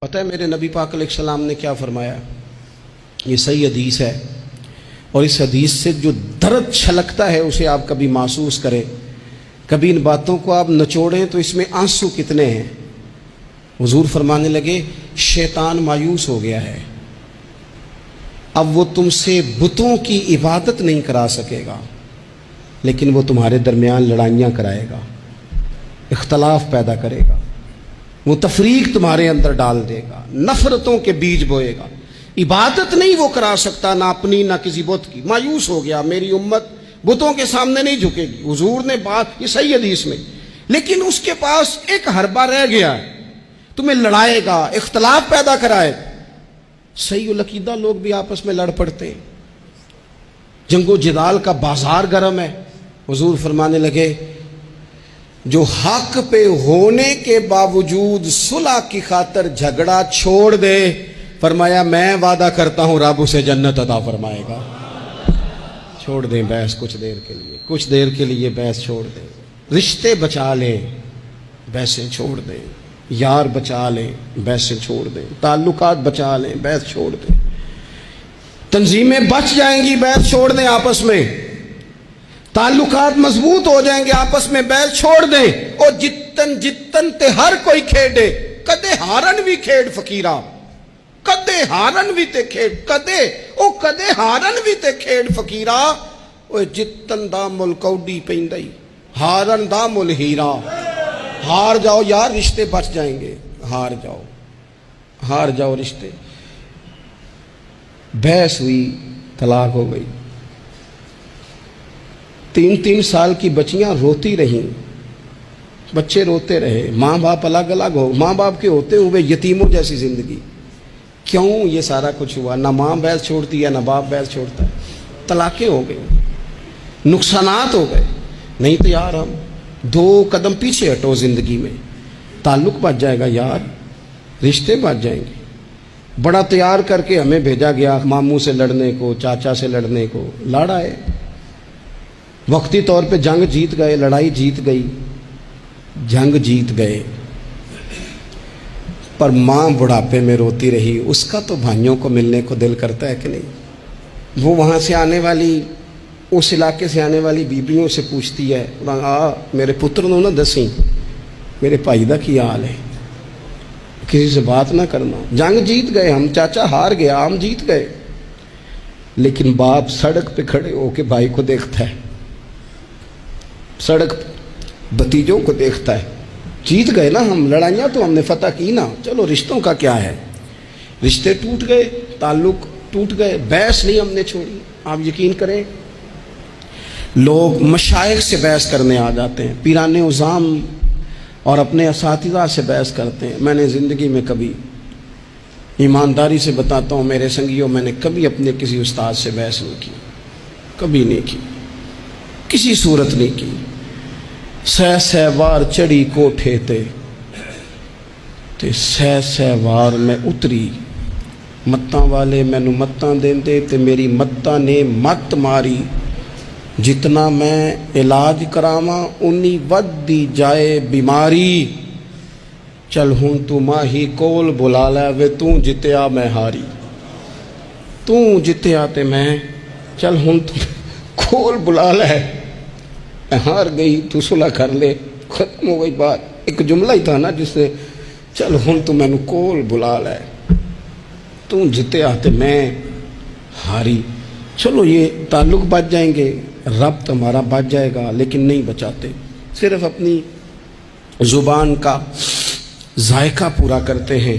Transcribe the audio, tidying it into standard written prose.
پتہ ہے میرے نبی پاک علیہ السلام نے کیا فرمایا؟ یہ صحیح حدیث ہے، اور اس حدیث سے جو درد چھلکتا ہے اسے آپ کبھی محسوس کریں، کبھی ان باتوں کو آپ نچوڑیں تو اس میں آنسو کتنے ہیں۔ حضور فرمانے لگے شیطان مایوس ہو گیا ہے، اب وہ تم سے بتوں کی عبادت نہیں کرا سکے گا، لیکن وہ تمہارے درمیان لڑائیاں کرائے گا، اختلاف پیدا کرے گا، وہ تفریق تمہارے اندر ڈال دے گا، نفرتوں کے بیج بوئے گا۔ عبادت نہیں وہ کرا سکتا، نہ اپنی نہ کسی بت کی۔ مایوس ہو گیا، میری امت بتوں کے سامنے نہیں جھکے گی۔ حضور نے بات، یہ صحیح حدیث میں، لیکن اس کے پاس ایک حربہ رہ گیا ہے، تمہیں لڑائے گا، اختلاف پیدا کرائے گا۔ صحیح العقیدہ لوگ بھی آپس میں لڑ پڑتے ہیں، جنگ و جدال کا بازار گرم ہے۔ حضور فرمانے لگے جو حق پہ ہونے کے باوجود صلح کی خاطر جھگڑا چھوڑ دے، فرمایا میں وعدہ کرتا ہوں رب اسے جنت عطا فرمائے گا۔ چھوڑ دیں بحث کچھ دیر کے لیے، کچھ دیر کے لیے بحث چھوڑ دیں، رشتے بچا لیں، بحثیں چھوڑ دیں، یار بچا لیں، بحثیں چھوڑ دیں، تعلقات بچا لیں، بحث چھوڑ دیں، تنظیمیں بچ جائیں گی، بحث چھوڑ دیں، آپس میں تعلقات مضبوط ہو جائیں گے، آپس میں بیل چھوڑ دیں۔ اور جتن تے ہر کوئی کھیڑے، کدے ہارن بھی کھیڑ فقیرہ، کدے ہارن بھی تے کھیڑ، کدے ہارن بھی تے کھیڑ فقیرہ، او جتن دا مل کوڈی پیندائی، ہارن دا مل ہیرا۔ ہار جاؤ یار، رشتے بچ جائیں گے، ہار جاؤ رشتے۔ بحث ہوئی، طلاق ہو گئی، 3 سال کی بچیاں روتی رہیں، بچے روتے رہے، ماں باپ الگ الگ ہو، ماں باپ کے ہوتے ہوئے یتیموں جیسی زندگی۔ کیوں یہ سارا کچھ ہوا؟ نہ ماں بیل چھوڑتی ہے، نہ باپ بیل چھوڑتا ہے، طلاقیں ہو گئی، نقصانات ہو گئے۔ نہیں تو یار ہم 2 قدم پیچھے ہٹو زندگی میں، تعلق بچ جائے گا یار، رشتے بچ جائیں گے۔ بڑا تیار کر کے ہمیں بھیجا گیا ماموں سے لڑنے کو، چاچا سے لڑنے کو، لڑ آئے، وقتی طور پہ جنگ جیت گئے، لڑائی جیت گئی، جنگ جیت گئے، پر ماں بڑھاپے میں روتی رہی۔ اس کا تو بھائیوں کو ملنے کو دل کرتا ہے کہ نہیں؟ وہ وہاں سے آنے والی، اس علاقے سے آنے والی بیبیوں سے پوچھتی ہے، میرے پتر نو نہ دسیں میرے بھائی دا کی حال ہے، کسی سے بات نہ کرنا۔ جنگ جیت گئے ہم، چاچا ہار گیا، ہم جیت گئے، لیکن باپ سڑک پہ کھڑے ہو کے بھائی کو دیکھتا ہے، سڑک بھتیجوں کو دیکھتا ہے۔ جیت گئے نا ہم، لڑائیاں تو ہم نے فتح کی نا، چلو رشتوں کا کیا ہے؟ رشتے ٹوٹ گئے، تعلق ٹوٹ گئے، بحث نہیں ہم نے چھوڑی۔ آپ یقین کریں لوگ مشائخ سے بحث کرنے آ جاتے ہیں، پیران عظام اور اپنے اساتذہ سے بحث کرتے ہیں۔ میں نے زندگی میں کبھی، ایمانداری سے بتاتا ہوں میرے سنگیوں، میں نے کبھی اپنے کسی استاد سے بحث نہیں کی، کبھی نہیں کی، کسی صورت نہیں کی۔ سہ وار چڑھی کوٹھے تے سہ وار میں اتری، متاں والے مینوں متاں دیندے تے میری متاں نے مت ماری، جتنا میں علاج کراواں اُنی ودی جائے بیماری، چل ہن تو ماہی کول بلا لے وے توں جتیا میں ہاری، توں جتیا تے میں، چل ہن تو کول بلا لے، میں ہار گئی تو صلح کر لے، ختم ہو گئی بات۔ ایک جملہ ہی تھا نا جس سے چل ہن تو مینوں کول بلا لے، تو جتیا تے میں ہاری۔ چلو یہ تعلق بچ جائیں گے، ربط ہمارا بچ جائے گا، لیکن نہیں بچاتے، صرف اپنی زبان کا ذائقہ پورا کرتے ہیں۔